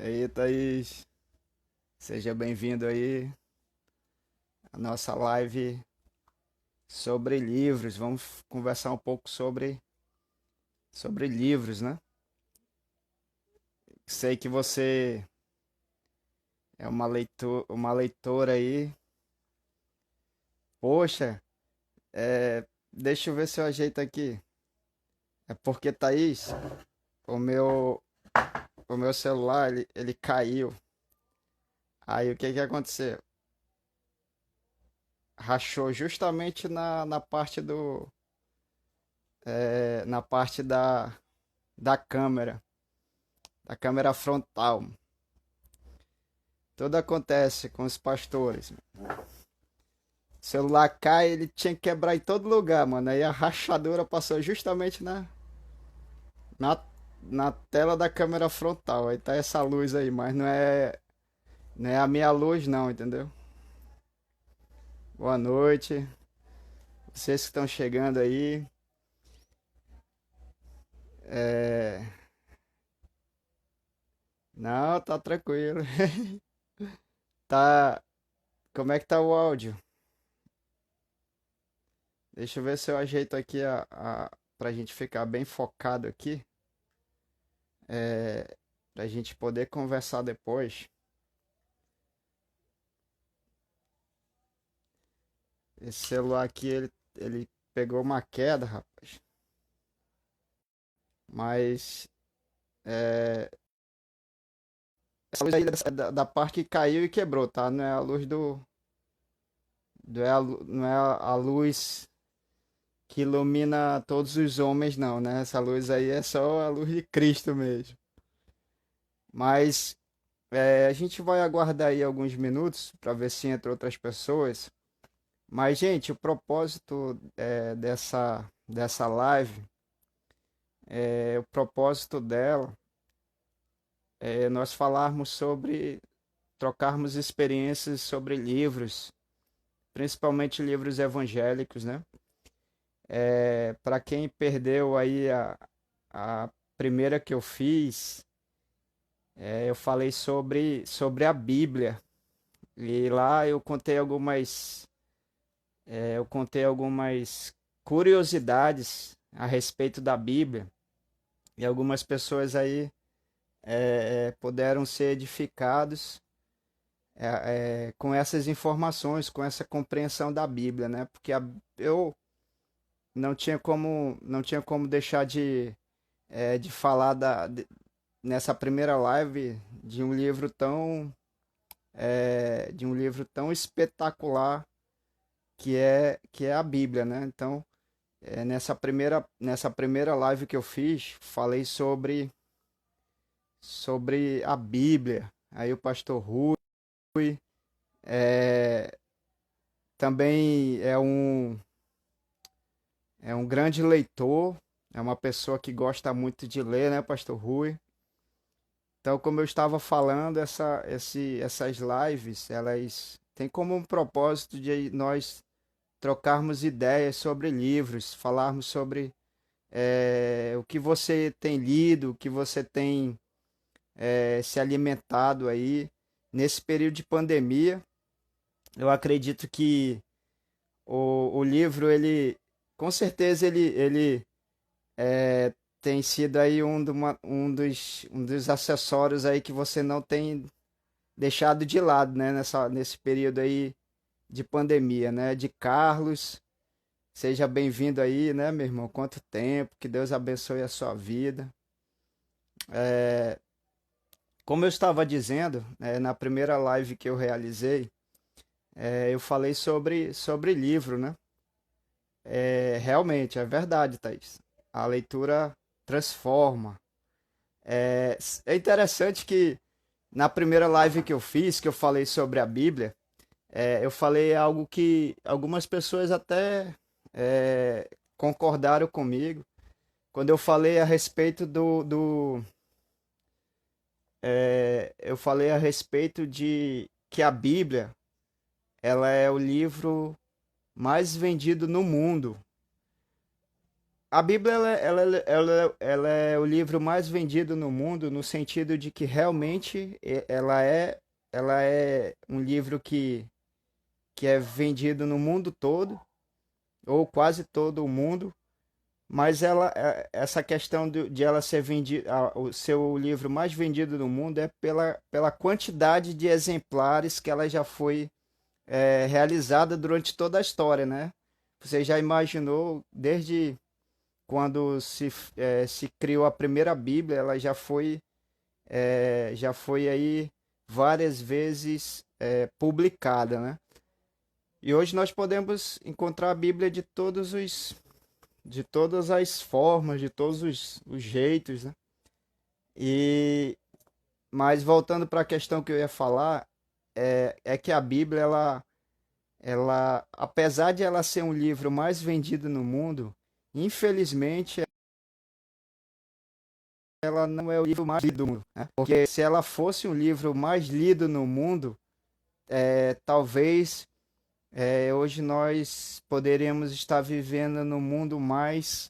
Aí, Thaís, seja bem-vindo aí à nossa live sobre livros. Vamos conversar um pouco sobre livros, né? Sei que você é uma leitora aí. Poxa, deixa eu ver se eu ajeito aqui. É porque, Thaís, o meu, o meu celular, ele caiu. Aí o que que aconteceu? Rachou justamente na parte na parte da da câmera frontal. Tudo acontece com os pastores. O celular cai, ele tinha que quebrar em todo lugar, mano. Aí a rachadura passou justamente na, na tela da câmera frontal. Aí tá essa luz aí, mas não é a minha luz não, entendeu? Boa noite. Vocês que estão chegando aí. É... Não, tá tranquilo. Tá. Como é que tá o áudio? Deixa eu ver se eu ajeito aqui pra gente ficar bem focado aqui. É... Pra gente poder conversar depois. Esse celular aqui, ele pegou uma queda, rapaz. Mas essa luz aí é da parte que caiu e quebrou, tá? Não é a luz não é a luz que ilumina todos os homens, não, né? Essa luz aí é só a luz de Cristo mesmo. Mas a gente vai aguardar aí alguns minutos para ver se entra outras pessoas. Mas, gente, o propósito dessa live, o propósito dela nós falarmos sobre, trocarmos experiências sobre livros, principalmente livros evangélicos, né? Para quem perdeu aí a primeira que eu fiz, eu falei sobre a Bíblia. E lá eu contei algumas curiosidades a respeito da Bíblia. E algumas pessoas aí puderam ser edificados com essas informações, com essa compreensão da Bíblia, né? Porque eu não tinha como deixar de falar nessa primeira live de um livro tão espetacular que é a Bíblia, né? Então, nessa primeira live que eu fiz, falei sobre a Bíblia. Aí o pastor Rui é, também é um grande leitor, é uma pessoa que gosta muito de ler, né, pastor Rui? Então, como eu estava falando, essas lives, elas têm como um propósito de nós trocarmos ideias sobre livros, falarmos sobre o que você tem lido, o que você tem se alimentado aí. Nesse período de pandemia, eu acredito que o livro, com certeza, ele tem sido aí um dos acessórios aí que você não tem deixado de lado, né, nesse período aí de pandemia, né? De Carlos, seja bem-vindo aí, né, meu irmão? Quanto tempo, que Deus abençoe a sua vida. Como eu estava dizendo, na primeira live que eu realizei, eu falei sobre livro, né? Realmente, é verdade, Thaís. A leitura transforma. É interessante que na primeira live que eu fiz, que eu falei sobre a Bíblia, eu falei algo que algumas pessoas até concordaram comigo. Quando eu falei a respeito eu falei a respeito de que a Bíblia, ela é o livro mais vendido no mundo. A Bíblia ela é o livro mais vendido no mundo, no sentido de que realmente ela é um livro que é vendido no mundo todo, ou quase todo o mundo, mas essa questão de ela ser vendida, o seu livro mais vendido no mundo é pela quantidade de exemplares que ela já foi realizada durante toda a história, né? Você já imaginou, desde quando se criou a primeira Bíblia, ela já foi aí várias vezes publicada, né? E hoje nós podemos encontrar a Bíblia de todas as formas, de todos os jeitos, né? E mas voltando para a questão que eu ia falar, é que a Bíblia apesar de ela ser um livro mais vendido no mundo, infelizmente ela não é o livro mais lido do mundo, né? Porque se ela fosse um livro mais lido no mundo, talvez hoje nós poderíamos estar vivendo num mundo mais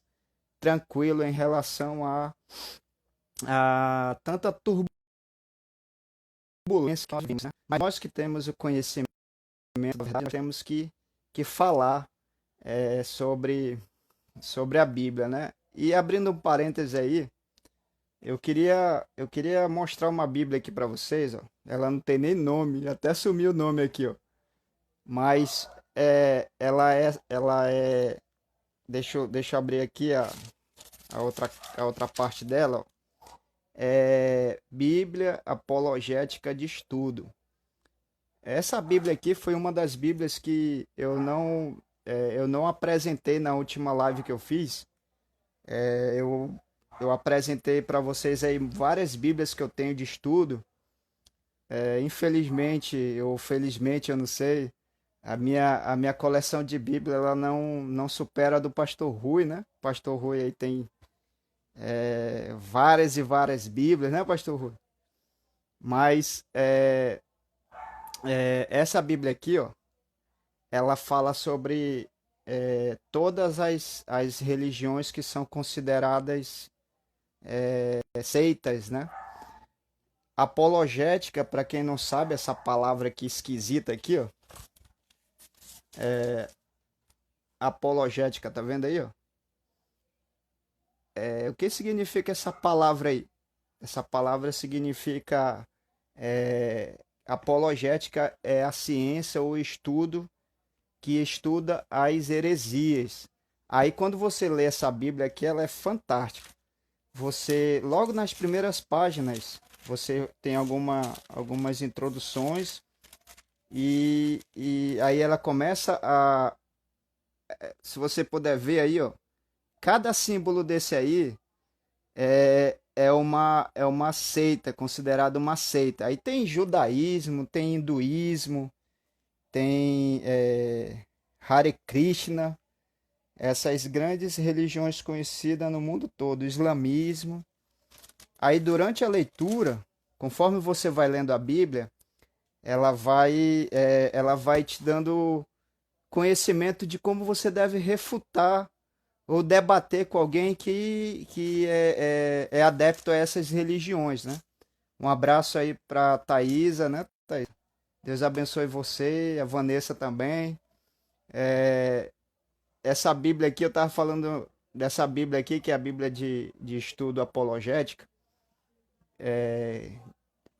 tranquilo em relação a tanta turbulência que nós vimos, né? Mas nós que temos o conhecimento, na verdade, nós temos que falar sobre a Bíblia, né? E abrindo um parêntese aí, eu queria mostrar uma Bíblia aqui para vocês, ó. Ela não tem nem nome, até sumiu o nome aqui, ó. Mas ela é, deixa eu abrir aqui a outra parte dela, ó. É Bíblia Apologética de Estudo. Essa Bíblia aqui foi uma das Bíblias que eu não apresentei na última live que eu fiz. É, eu apresentei para vocês aí várias Bíblias que eu tenho de estudo. Infelizmente ou felizmente, eu não sei, a minha coleção de Bíblia ela não supera a do Pastor Rui, né? O Pastor Rui aí tem várias e várias Bíblias, né, Pastor Rui? Mas essa Bíblia aqui, ó, ela fala sobre todas as religiões que são consideradas seitas, né? Apologética, para quem não sabe, essa palavra aqui esquisita aqui, ó. Apologética, tá vendo aí, ó? O que significa essa palavra aí? Essa palavra significa apologética é a ciência ou estudo que estuda as heresias. Aí quando você lê essa Bíblia aqui, ela é fantástica. Você, logo nas primeiras páginas, você tem algumas introduções e aí ela começa se você puder ver aí, ó, cada símbolo desse aí é uma seita, considerada uma seita. Aí tem judaísmo, tem hinduísmo, tem Hare Krishna, essas grandes religiões conhecidas no mundo todo, o islamismo. Aí durante a leitura, conforme você vai lendo a Bíblia, ela vai te dando conhecimento de como você deve refutar ou debater com alguém que é adepto a essas religiões, né? Um abraço aí para Thaisa, né, Thaisa? Deus abençoe você, a Vanessa também. Essa Bíblia aqui, eu estava falando dessa Bíblia aqui, que é a Bíblia de estudo apologética.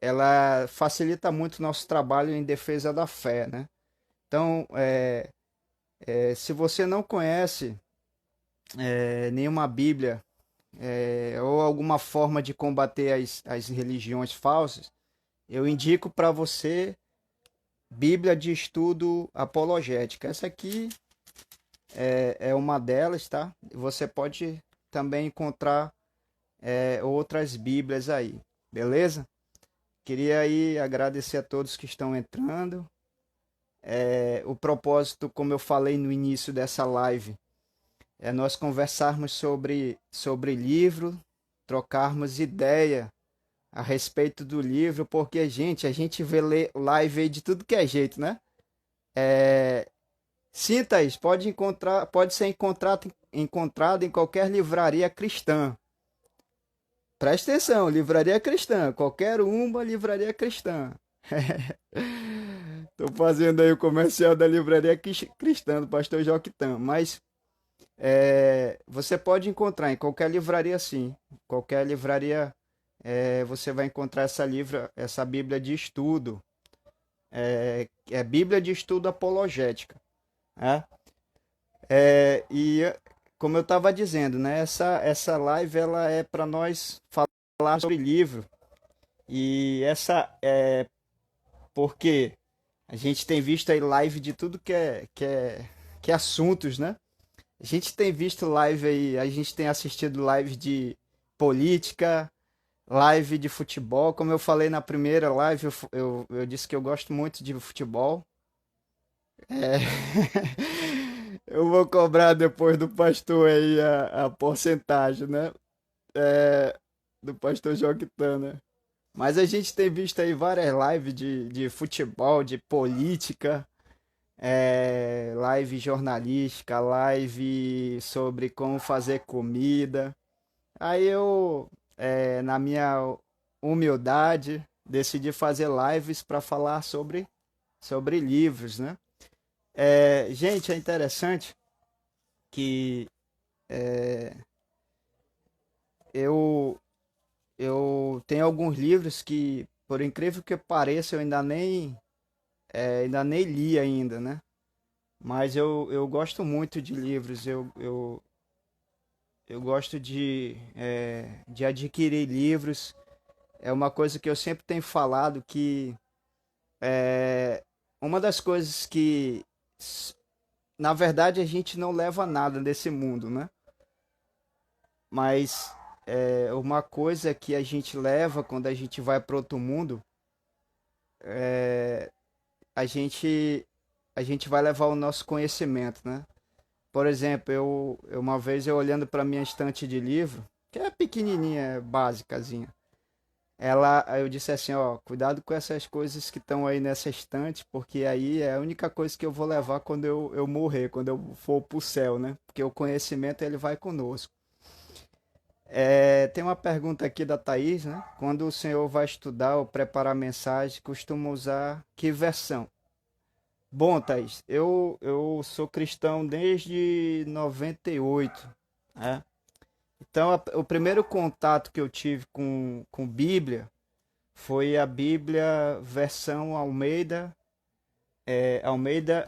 Ela facilita muito o nosso trabalho em defesa da fé, né? Então, se você não conhece nenhuma Bíblia ou alguma forma de combater as religiões falsas, eu indico para você Bíblia de Estudo Apologética. Essa aqui é uma delas, tá? Você pode também encontrar outras Bíblias aí, beleza? Queria aí agradecer a todos que estão entrando. O propósito, como eu falei no início dessa live, é nós conversarmos sobre livro, trocarmos ideia a respeito do livro, porque, gente, a gente vê live aí de tudo que é jeito, né? Sim, Thaís, pode ser encontrado em qualquer livraria cristã. Presta atenção, livraria cristã, qualquer uma livraria cristã. Tô fazendo aí o comercial da livraria cristã do pastor Joquitã, mas você pode encontrar em qualquer livraria sim. Qualquer livraria você vai encontrar essa Bíblia de estudo. É Bíblia de estudo apologética. Né? E como eu estava dizendo, né, essa live ela é para nós falar sobre livro. E essa é porque a gente tem visto aí live de tudo que é assuntos, né? A gente tem visto live aí, a gente tem assistido live de política, live de futebol. Como eu falei na primeira live, eu disse que eu gosto muito de futebol. É. Eu vou cobrar depois do pastor aí a porcentagem, né? É, do pastor Joquitã, né? Mas a gente tem visto aí várias lives de futebol, de política, live jornalística, live sobre como fazer comida. Aí eu, na minha humildade, decidi fazer lives para falar sobre livros, né? Gente, é interessante que eu, eu tenho alguns livros que, por incrível que pareça, eu ainda nem li ainda, né? Mas eu gosto muito de livros, eu gosto de adquirir livros. É uma coisa que eu sempre tenho falado que é uma das coisas que, na verdade, a gente não leva nada desse mundo, né? Mas uma coisa que a gente leva quando a gente vai para outro mundo, a gente, a gente vai levar o nosso conhecimento, né? Por exemplo, uma vez eu olhando para minha estante de livro, que é pequenininha, básicazinha, aí eu disse assim, ó, cuidado com essas coisas que estão aí nessa estante, porque aí é a única coisa que eu vou levar quando eu morrer, quando eu for pro céu, né? Porque o conhecimento ele vai conosco. Tem uma pergunta aqui da Thaís, né? Quando o senhor vai estudar ou preparar mensagem, costuma usar que versão? Bom, Thaís, eu sou cristão desde 98, né? Então, o primeiro contato que eu tive com Bíblia foi a Bíblia versão Almeida, Almeida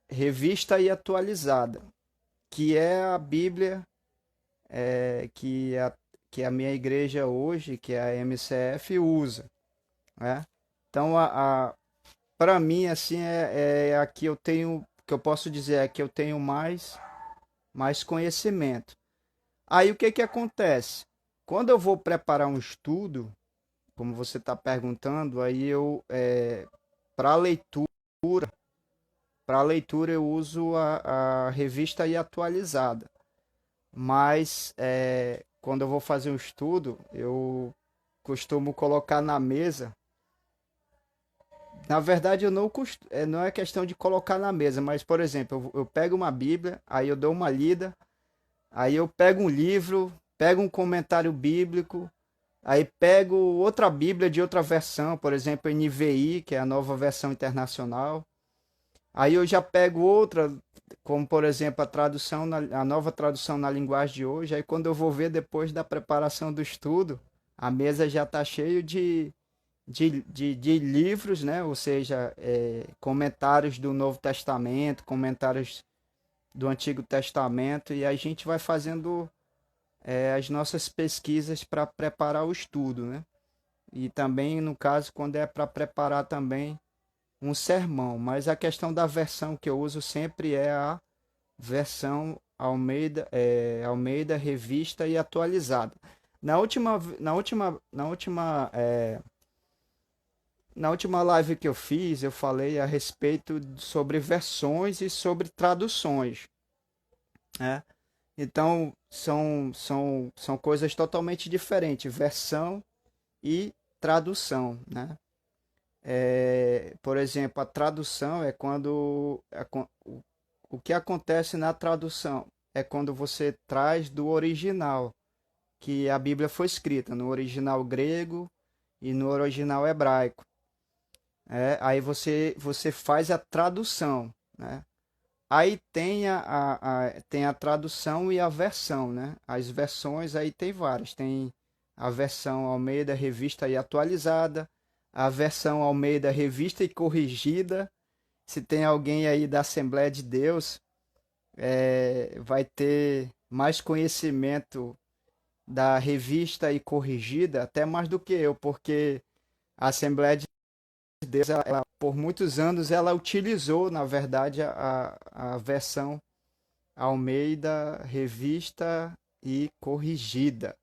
Revista e Atualizada, que é a Bíblia é, que, a, que a minha igreja hoje, que é a MCF, usa, né? Então, para mim, assim, é a que eu tenho, que eu posso dizer, é a que eu tenho mais conhecimento. Aí, o que que acontece? Quando eu vou preparar um estudo, como você está perguntando, aí para leitura, para leitura eu uso a revista e atualizada. Mas quando eu vou fazer um estudo, eu costumo colocar na mesa. Na verdade, eu não, não é questão de colocar na mesa, mas, por exemplo, eu pego uma Bíblia, aí eu dou uma lida, aí eu pego um livro, pego um comentário bíblico, aí pego outra Bíblia de outra versão, por exemplo, NVI, que é a nova versão internacional. Aí eu já pego outra, como por exemplo a nova tradução na linguagem de hoje. Aí quando eu vou ver depois da preparação do estudo, a mesa já está cheio de livros, né? Ou seja, comentários do Novo Testamento, comentários do Antigo Testamento, e a gente vai fazendo as nossas pesquisas para preparar o estudo, né? E também, no caso, quando é para preparar também um sermão, mas a questão da versão que eu uso sempre é a versão Almeida Revista e Atualizada. Na última live que eu fiz, eu falei a respeito sobre versões e sobre traduções, né? Então, são coisas totalmente diferentes, versão e tradução, né? Por exemplo, a tradução é quando o que acontece na tradução é quando você traz do original, que a Bíblia foi escrita no original grego e no original hebraico. Aí você faz a tradução, né? Aí tem tem a tradução e a versão, né? As versões aí tem várias. Tem a versão Almeida Revista e Atualizada, a versão Almeida Revista e Corrigida. Se tem alguém aí da Assembleia de Deus, vai ter mais conhecimento da revista e corrigida, até mais do que eu, porque a Assembleia de Deus, por muitos anos, ela utilizou, na verdade, a versão Almeida Revista e Corrigida.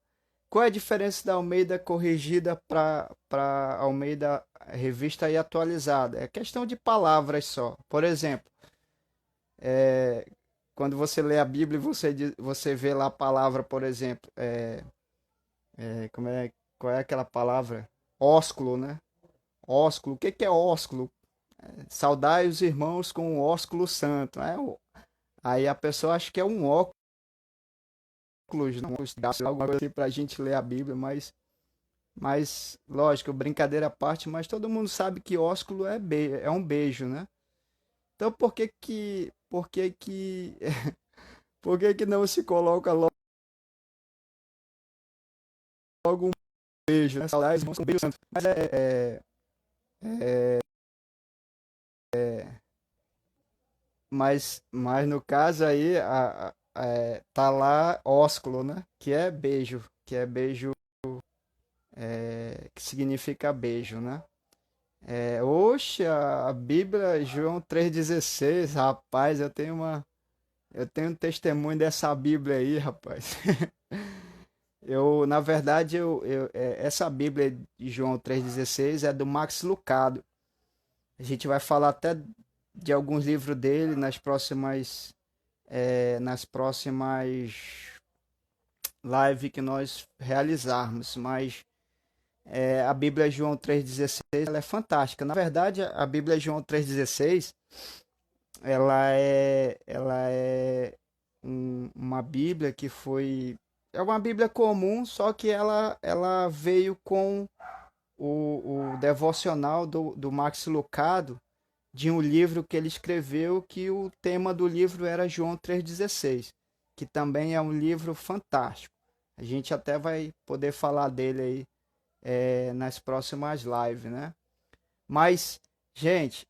Qual é a diferença da Almeida Corrigida para Almeida Revista e Atualizada? É questão de palavras só. Por exemplo, quando você lê a Bíblia, você vê lá a palavra, por exemplo, como qual é aquela palavra? Ósculo, né? Ósculo. O que que é ósculo? Saudai os irmãos com o ósculo santo. Aí a pessoa acha que é um óculos, não, alguma coisa assim para a gente ler a Bíblia, mas lógico, brincadeira à parte, mas todo mundo sabe que ósculo é um beijo, né? Então por que que não se coloca logo um beijo, né? Saudades, irmãos, com um beijo santo. Mas mas no caso aí tá lá ósculo, né? Que é beijo, que significa beijo, né? Oxe, a Bíblia, João 3,16, rapaz, eu tenho um testemunho dessa Bíblia aí, rapaz. Na verdade, essa Bíblia de João 3,16 é do Max Lucado. A gente vai falar até de alguns livros dele nas próximas lives que nós realizarmos, mas a Bíblia João 3,16 ela é fantástica. Na verdade, a Bíblia João 3,16 ela é uma Bíblia que é uma Bíblia comum, só que ela veio com o devocional do Max Lucado de um livro que ele escreveu que o tema do livro era João 3,16, que também é um livro fantástico. A gente até vai poder falar dele aí nas próximas lives, né? Mas, gente,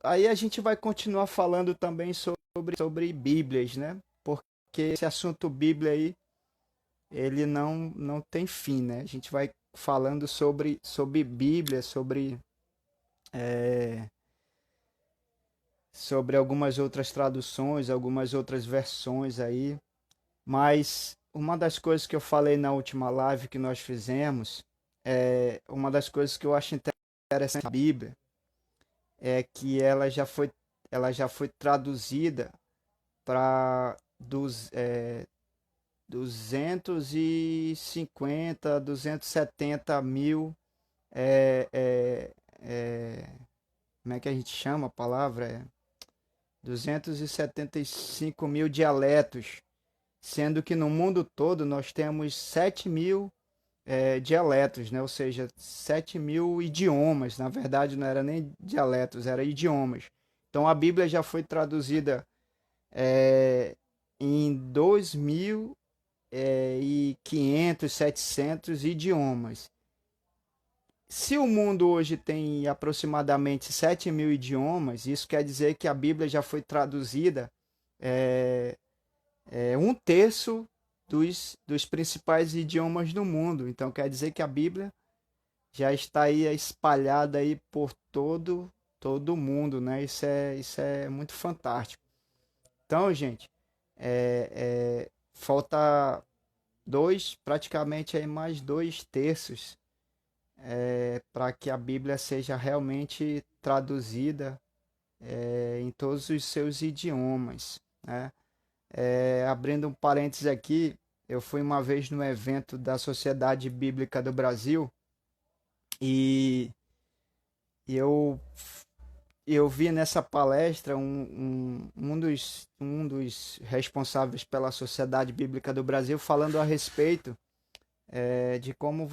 aí a gente vai continuar falando também sobre Bíblias, né? Porque esse assunto Bíblia aí, ele não tem fim, né? A gente vai falando sobre Bíblia, sobre algumas outras traduções, algumas outras versões aí. Mas uma das coisas que eu falei na última live que nós fizemos, uma das coisas que eu acho interessante na Bíblia é que ela já foi traduzida para 250, 270 mil, é, é, é, como é que a gente chama a palavra? 275 mil dialetos, sendo que no mundo todo nós temos 7 mil dialetos, né? Ou seja, 7 mil idiomas. Na verdade, não era nem dialetos, era idiomas. Então a Bíblia já foi traduzida em 2.500, 700 idiomas. Se o mundo hoje tem aproximadamente 7 mil idiomas, isso quer dizer que a Bíblia já foi traduzida é, um terço dos principais idiomas do mundo. Então quer dizer que a Bíblia já está aí espalhada aí por todo o mundo, né? Isso é muito fantástico. Então, gente, falta praticamente aí mais 2 terços para que a Bíblia seja realmente traduzida em todos os seus idiomas, né? Abrindo um parênteses aqui, eu fui uma vez no evento da Sociedade Bíblica do Brasil e eu eu vi nessa palestra um dos responsáveis pela Sociedade Bíblica do Brasil falando a respeito de como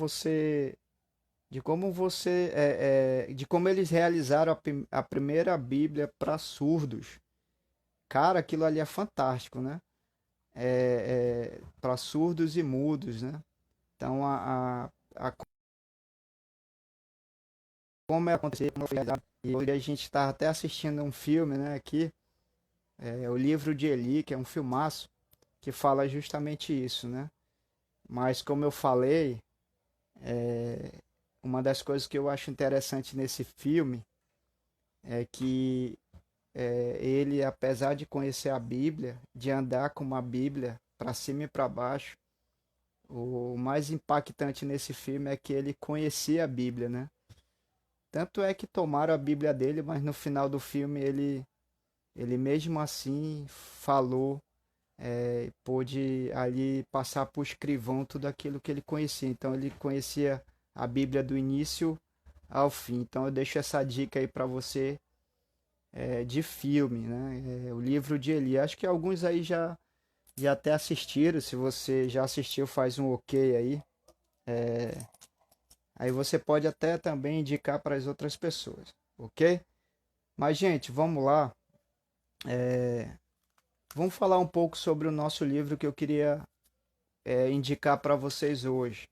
eles realizaram a primeira Bíblia para surdos. Cara, aquilo ali é fantástico, né? Para surdos e mudos, né? Então, como é acontecer, como foi realizado. E hoje a gente está até assistindo um filme, né, aqui, o Livro de Eli, que é um filmaço, que fala justamente isso, né? Mas como eu falei, uma das coisas que eu acho interessante nesse filme é que ele, apesar de conhecer a Bíblia, de andar com uma Bíblia para cima e para baixo, o mais impactante nesse filme é que ele conhecia a Bíblia, né? Tanto é que tomaram a Bíblia dele, mas no final do filme ele mesmo assim falou, pôde ali passar por escrivão tudo aquilo que ele conhecia. Então ele conhecia a Bíblia do início ao fim. Então eu deixo essa dica aí para você, de filme, né? O livro de Eli. Acho que alguns aí já até assistiram. Se você já assistiu, faz um ok aí. Aí você pode até também indicar para as outras pessoas, ok? Mas, gente, vamos lá. Vamos falar um pouco sobre o nosso livro que eu queria indicar para vocês hoje.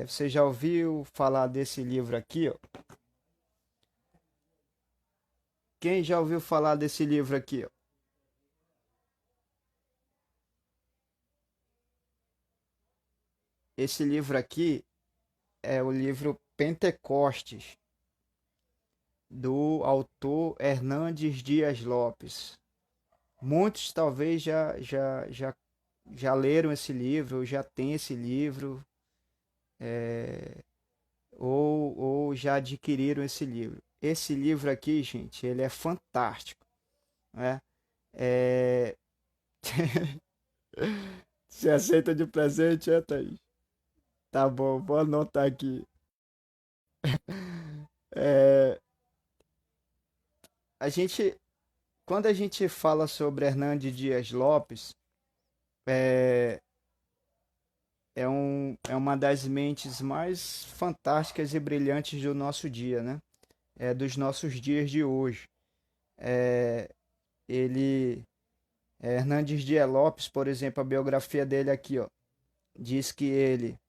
Você já ouviu falar desse livro aqui, ó? Quem já ouviu falar desse livro aqui, ó? Esse livro aqui é o livro Pentecostes, do autor Hernandes Dias Lopes. Muitos talvez já leram esse livro, já têm esse livro, ou já adquiriram esse livro. Esse livro aqui, gente, ele é fantástico, né? É... Você aceita de presente, Thaís? Tá bom, vou anotar aqui. É, a gente, quando a gente fala sobre Hernandes Dias Lopes, é, é uma das mentes mais fantásticas e brilhantes do nosso dia, né? Dos nossos dias de hoje. É, ele, Hernandes Dias Lopes, por exemplo, a biografia dele aqui, ó, diz que ele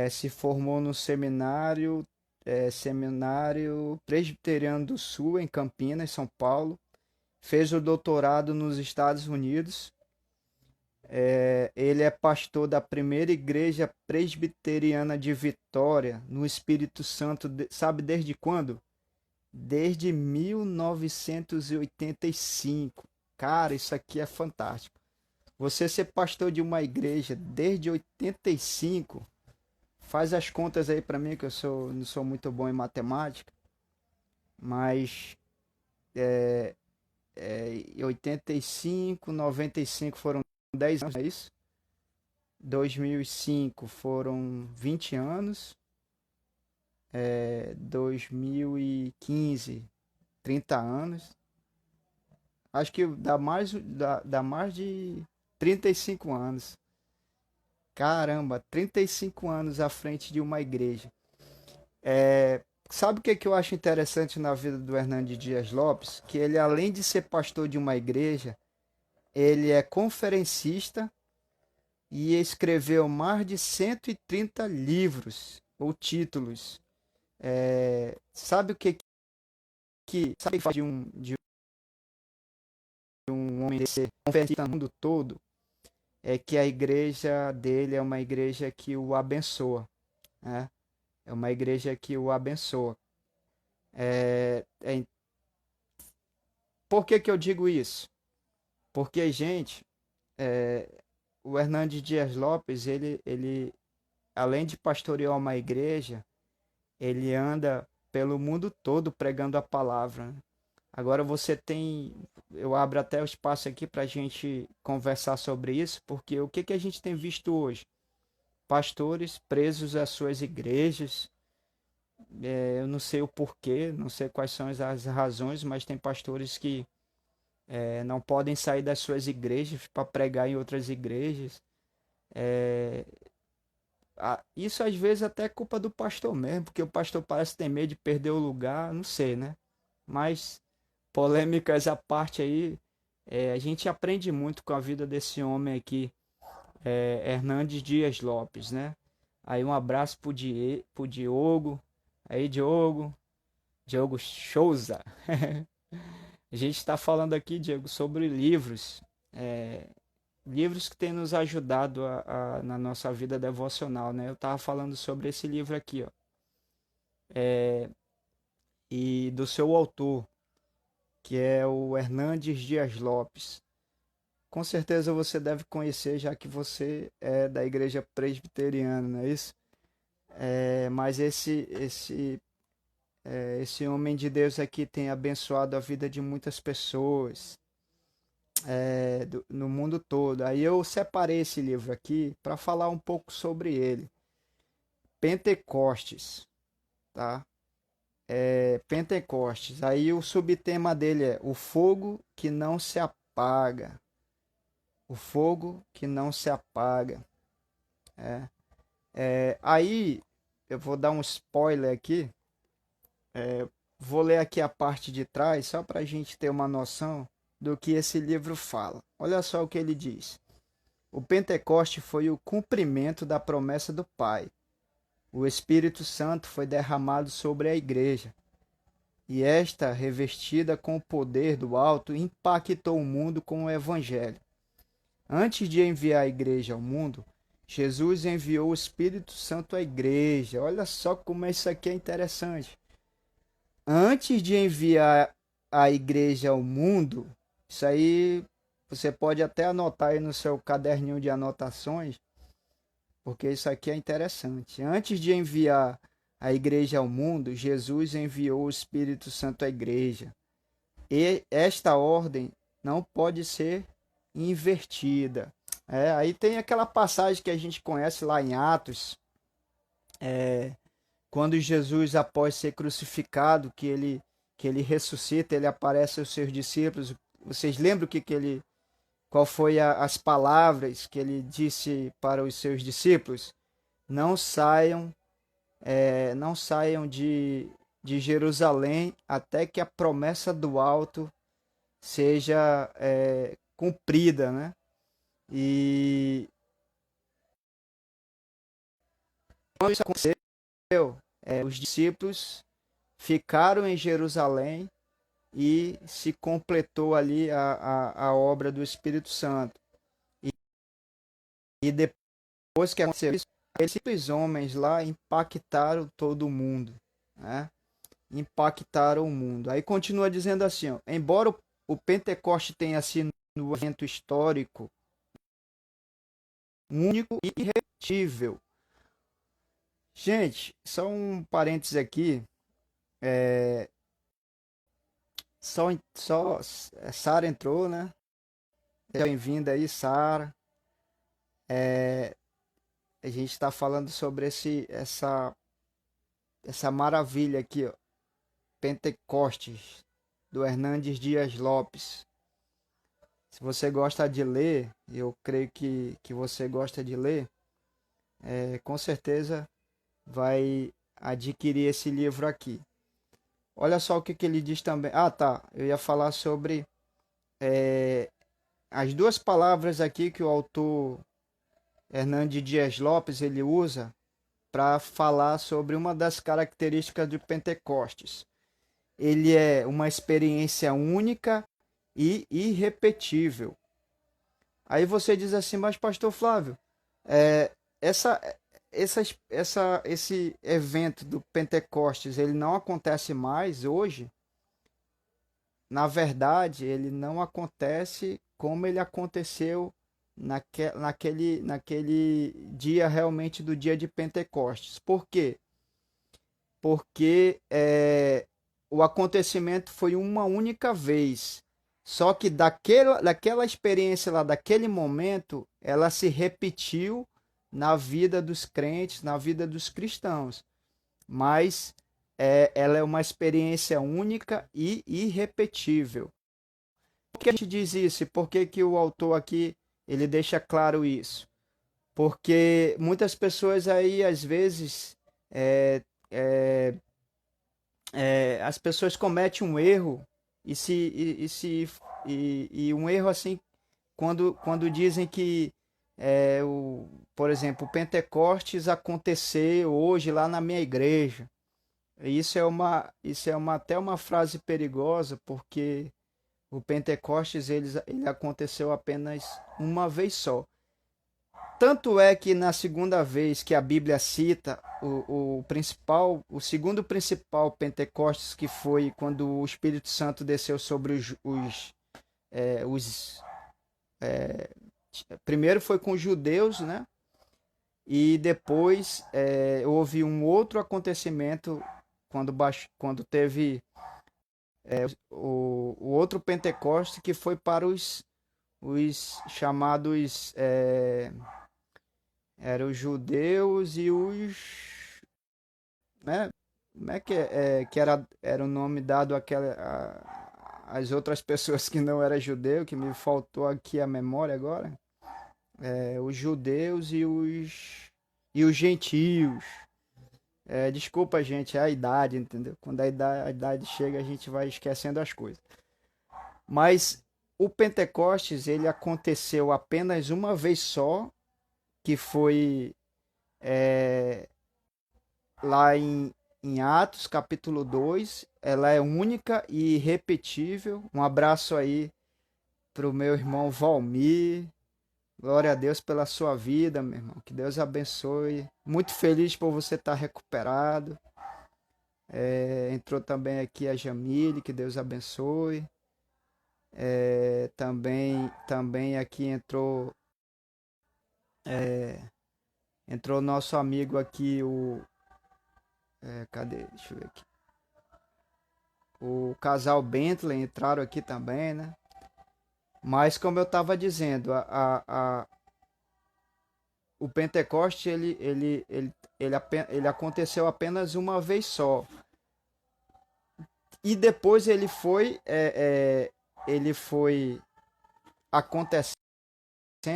se formou no seminário Presbiteriano do Sul, em Campinas, São Paulo. Fez o doutorado nos Estados Unidos. Ele é pastor da primeira igreja presbiteriana de Vitória, no Espírito Santo, sabe desde quando? Desde 1985. Cara, isso aqui é fantástico. Você ser pastor de uma igreja desde 85, faz as contas aí para mim, que não sou muito bom em matemática, mas em 85, 95 foram 10 anos, é isso? 2005 foram 20 anos, 2015, 30 anos. Acho que dá mais de 35 anos. Caramba, 35 anos à frente de uma igreja. Sabe o que eu acho interessante na vida do Hernandes Dias Lopes? Que ele, além de ser pastor de uma igreja, ele é conferencista e escreveu mais de 130 livros ou títulos. Sabe o sabe o que faz de um homem desse conferencista no mundo todo? É que a igreja dele é uma igreja que o abençoa, né? É uma igreja que o abençoa. É, é, por que que eu digo isso? Porque, gente, é, o Hernandes Dias Lopes, além de pastorear uma igreja, ele anda pelo mundo todo pregando a palavra, né? Agora eu abro até o espaço aqui para a gente conversar sobre isso, porque o que que a gente tem visto hoje? Pastores presos às suas igrejas, Eu não sei o porquê, não sei quais são as razões, mas tem pastores que não podem sair das suas igrejas para pregar em outras igrejas. É, isso às vezes até é culpa do pastor mesmo, porque o pastor parece ter medo de perder o lugar, não sei, né? Mas polêmicas à parte aí, a gente aprende muito com a vida desse homem aqui, Hernandes Dias Lopes, né? Aí um abraço pro Diogo. Aí, Diogo Souza. A gente está falando aqui, Diego, sobre livros. é, Livros que têm nos ajudado na nossa vida devocional, né? Eu estava falando sobre esse livro aqui, ó. E do seu autor, que é o Hernandes Dias Lopes. Com certeza você deve conhecer, já que você é da igreja presbiteriana, não é isso? Mas esse homem de Deus aqui tem abençoado a vida de muitas pessoas no mundo todo. Aí eu separei esse livro aqui para falar um pouco sobre ele. Pentecostes, tá? Pentecostes. Aí o subtema dele é o fogo que não se apaga. O fogo que não se apaga. É. Aí eu vou dar um spoiler aqui. Vou ler aqui a parte de trás, só para a gente ter uma noção do que esse livro fala. Olha só o que ele diz. O Pentecoste foi o cumprimento da promessa do Pai. O Espírito Santo foi derramado sobre a igreja, e esta, revestida com o poder do alto, impactou o mundo com o Evangelho. Antes de enviar a igreja ao mundo, Jesus enviou o Espírito Santo à igreja. Olha só como isso aqui é interessante. Antes de enviar a igreja ao mundo, isso aí você pode até anotar aí no seu caderninho de anotações, porque isso aqui é interessante. Antes de enviar a igreja ao mundo, Jesus enviou o Espírito Santo à igreja. E esta ordem não pode ser invertida. Aí tem aquela passagem que a gente conhece lá em Atos, quando Jesus, após ser crucificado, que ele ressuscita, ele aparece aos seus discípulos. Vocês lembram qual foi as palavras que ele disse para os seus discípulos? Não saiam, não saiam de Jerusalém até que a promessa do alto seja cumprida, né? E quando isso aconteceu, os discípulos ficaram em Jerusalém e se completou ali a obra do Espírito Santo. E depois que aconteceu isso, esses homens lá impactaram todo mundo, né? Impactaram o mundo. Aí continua dizendo assim, ó, embora o Pentecoste tenha sido um evento histórico único e irrepetível. Gente, só um parênteses aqui. Só Sara entrou, né? Bem-vinda aí, Sara. A gente está falando sobre essa maravilha aqui, ó, Pentecostes, do Hernandes Dias Lopes. Se você gosta de ler, eu creio que você gosta de ler, com certeza vai adquirir esse livro aqui. Olha só o que ele diz também. Ah, tá. Eu ia falar sobre as duas palavras aqui que o autor Hernandes Dias Lopes ele usa para falar sobre uma das características do Pentecostes. Ele é uma experiência única e irrepetível. Aí você diz assim, mas Pastor Flávio, é, essa, esse evento do Pentecostes, ele não acontece mais hoje? Na verdade, ele não acontece como ele aconteceu naquele dia realmente do dia de Pentecostes. Por quê? Porque o acontecimento foi uma única vez. Só que daquela experiência lá, daquele momento, ela se repetiu na vida dos crentes, na vida dos cristãos. Mas ela é uma experiência única e irrepetível. Por que a gente diz isso? E por que que o autor aqui ele deixa claro isso? Porque muitas pessoas aí, às vezes, é, é, as pessoas cometem um erro e um erro assim quando dizem que por exemplo, o Pentecostes aconteceu hoje lá na minha igreja. Isso é até uma frase perigosa, porque o Pentecostes ele aconteceu apenas uma vez só. Tanto é que na segunda vez que a Bíblia cita o segundo principal Pentecostes, que foi quando o Espírito Santo desceu sobre os primeiro foi com os judeus, né? E depois houve um outro acontecimento quando teve o outro Pentecoste, que foi para os chamados eram os judeus e os, né? Como é que era o nome dado às outras pessoas que não eram judeu, que me faltou aqui a memória agora? Os judeus e os gentios. Desculpa, gente, é a idade, entendeu? Quando a idade chega, a gente vai esquecendo as coisas. Mas o Pentecostes, ele aconteceu apenas uma vez só, que foi lá em Atos, capítulo 2. Ela é única e irrepetível. Um abraço aí pro meu irmão Valmir. Glória a Deus pela sua vida, meu irmão. Que Deus abençoe. Muito feliz por você estar recuperado. Entrou também aqui a Jamile, que Deus abençoe. Também aqui entrou nosso amigo aqui, cadê? Deixa eu ver aqui. O casal Bentley entraram aqui também, né? Mas como eu estava dizendo, o Pentecoste ele aconteceu apenas uma vez só. E depois ele foi acontecendo,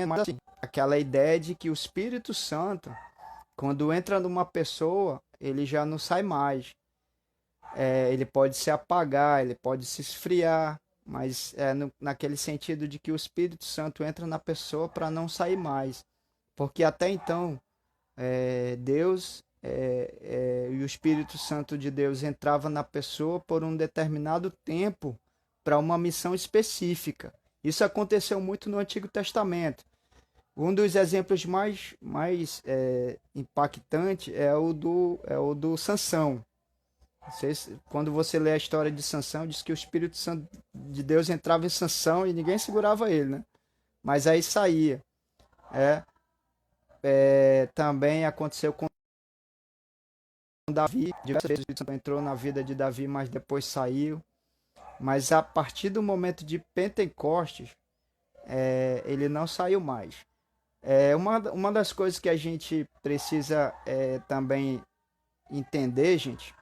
mas assim, aquela ideia de que o Espírito Santo, quando entra numa pessoa, ele já não sai mais. Ele pode se apagar, ele pode se esfriar, mas naquele sentido de que o Espírito Santo entra na pessoa para não sair mais. Porque até então, Deus e o Espírito Santo de Deus entrava na pessoa por um determinado tempo para uma missão específica. Isso aconteceu muito no Antigo Testamento. Um dos exemplos mais impactantes é o do Sansão. Quando você lê a história de Sansão, diz que o Espírito Santo de Deus entrava em Sansão e ninguém segurava ele, né? Mas aí saía. É, também aconteceu com Davi. Diversas vezes o Espírito Santo entrou na vida de Davi, mas depois saiu. Mas a partir do momento de Pentecostes, ele não saiu mais. Uma das coisas que a gente precisa também entender, gente,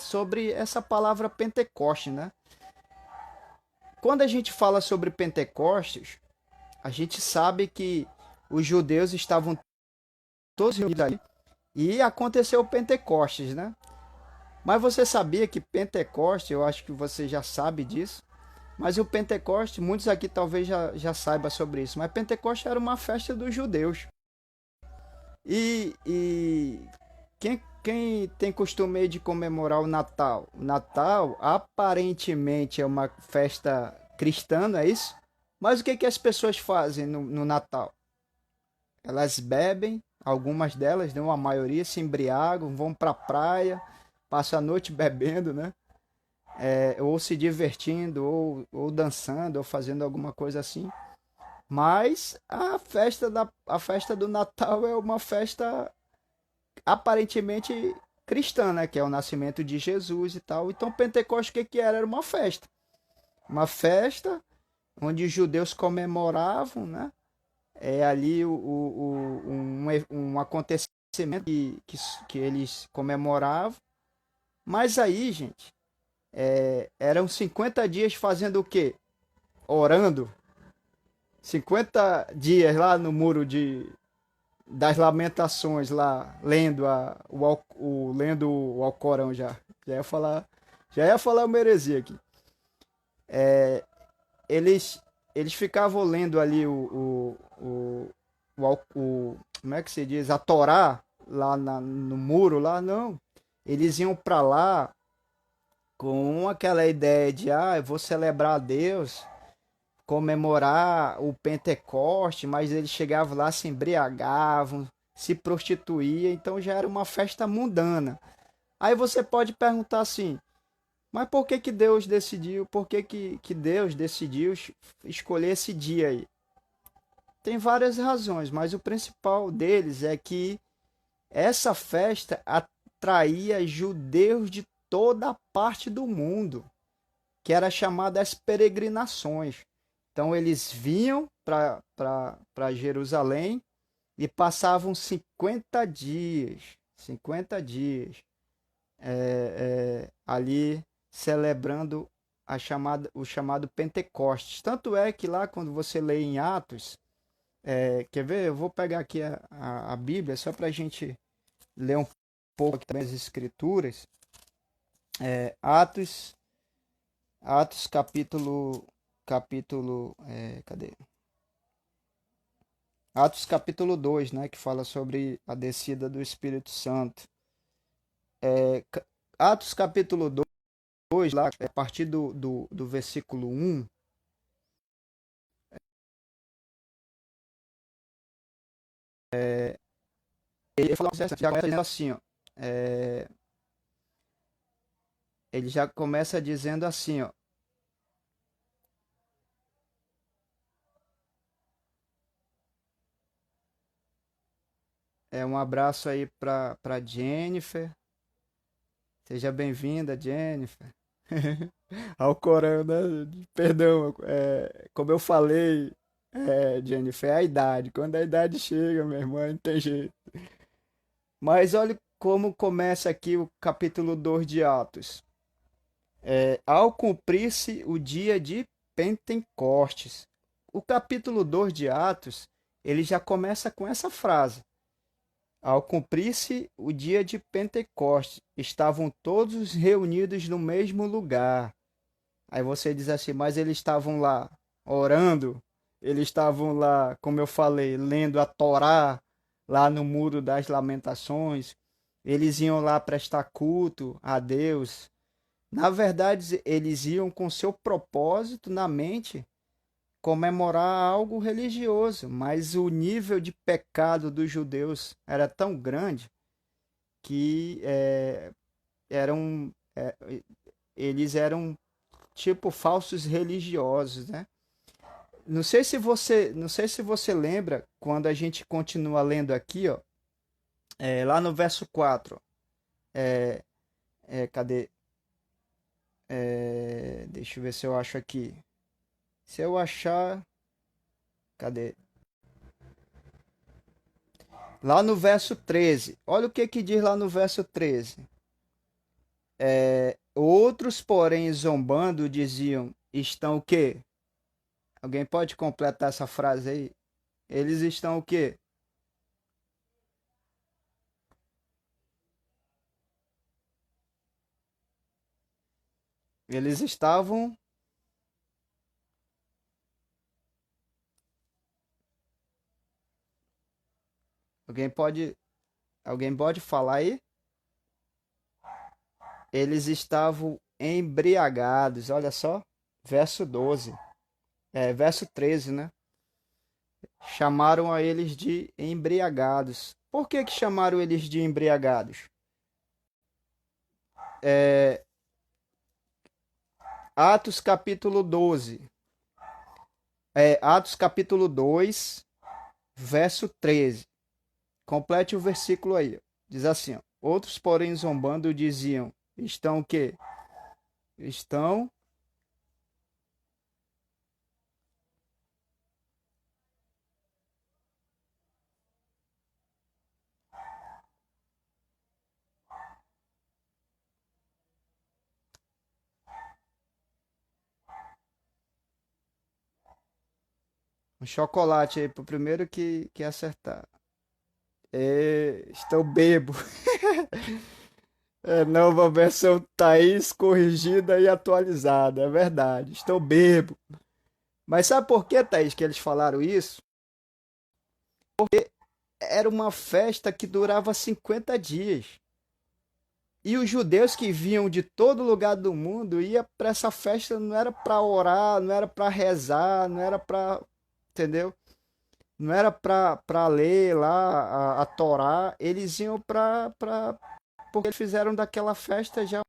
sobre essa palavra Pentecoste, né? Quando a gente fala sobre Pentecostes, a gente sabe que os judeus estavam todos reunidos ali e aconteceu o Pentecostes, né? Mas você sabia que Pentecoste, eu acho que você já sabe disso, mas o Pentecoste, muitos aqui talvez já saibam sobre isso, mas Pentecoste era uma festa dos judeus. E quem tem costume de comemorar o Natal? O Natal aparentemente é uma festa cristã, não é isso? Mas o que as pessoas fazem no Natal? Elas bebem, algumas delas, não a maioria, se embriagam, vão para a praia, passam a noite bebendo, né? Ou se divertindo, ou dançando, ou fazendo alguma coisa assim. Mas a festa do Natal é uma festa aparentemente cristã, né? Que é o nascimento de Jesus e tal. Então, Pentecoste, o que era? Era uma festa. Uma festa onde os judeus comemoravam, né? Ali um acontecimento que eles comemoravam. Mas aí, gente, eram 50 dias fazendo o quê? Orando. 50 dias lá no muro das lamentações lá, lendo lendo o Alcorão já. Já ia falar uma heresia aqui. Eles eles ficavam lendo ali como é que se diz? A Torá lá no muro lá, não. Eles iam para lá com aquela ideia de, eu vou celebrar a Deus, comemorar o Pentecoste, mas eles chegavam lá, se embriagavam, se prostituíam, então já era uma festa mundana. Aí você pode perguntar assim, mas por que que Deus decidiu, por que que Deus decidiu escolher esse dia aí? Tem várias razões, mas o principal deles é que essa festa atraía judeus de toda a parte do mundo, que era chamada as peregrinações. Então eles vinham para Jerusalém e passavam 50 dias ali celebrando o chamado Pentecostes. Tanto é que lá quando você lê em Atos, quer ver? Eu vou pegar aqui a Bíblia só para a gente ler um pouco aqui também as Escrituras. Atos, Atos cadê? Atos capítulo 2, né, que fala sobre a descida do Espírito Santo. Atos capítulo 2 lá, a partir do versículo 1, ele fala já começa dizendo assim, ó, é, ele já começa dizendo assim, ó, um abraço aí para Jennifer, seja bem-vinda, Jennifer, ao Corão, né? Perdão, como eu falei, Jennifer, é a idade, quando a idade chega, minha irmã, não tem jeito. Mas olha como começa aqui o capítulo 2 de Atos. Ao cumprir-se o dia de Pentecostes. O capítulo 2 de Atos, ele já começa com essa frase. Ao cumprir-se o dia de Pentecostes, estavam todos reunidos no mesmo lugar. Aí você diz assim, mas eles estavam lá orando, eles estavam lá, como eu falei, lendo a Torá, lá no Muro das Lamentações, eles iam lá prestar culto a Deus. Na verdade, eles iam com seu propósito na mente comemorar algo religioso, mas o nível de pecado dos judeus era tão grande que eram, eles eram tipo falsos religiosos, né? Não sei se você lembra quando a gente continua lendo aqui, ó, lá no verso 4, cadê? Deixa eu ver se eu acho aqui. Se eu achar, cadê? Lá no verso 13. Olha o que que diz lá no verso 13. Outros, porém, zombando, diziam: estão o quê? Alguém pode completar essa frase aí? Eles estão o quê? Eles estavam. Alguém pode, alguém pode falar aí? Eles estavam embriagados. Olha só, verso 12. Verso 13, né? Chamaram a eles de embriagados. Por que que chamaram eles de embriagados? É, Atos capítulo 12. Atos capítulo 2, verso 13. Complete o versículo aí. Diz assim, ó, outros, porém, zombando, diziam, estão o quê? Estão... Um chocolate aí pro primeiro que acertar. Estou bebo. É nova versão Thaís corrigida e atualizada. É verdade. Estou bebo. Mas sabe por que, Thaís, que eles falaram isso? Era uma festa que durava 50 dias. E os judeus que vinham de todo lugar do mundo ia para essa festa, não era para orar, não era para rezar, não era para, entendeu? Não era para ler lá a Torá, eles iam para porque eles fizeram daquela festa já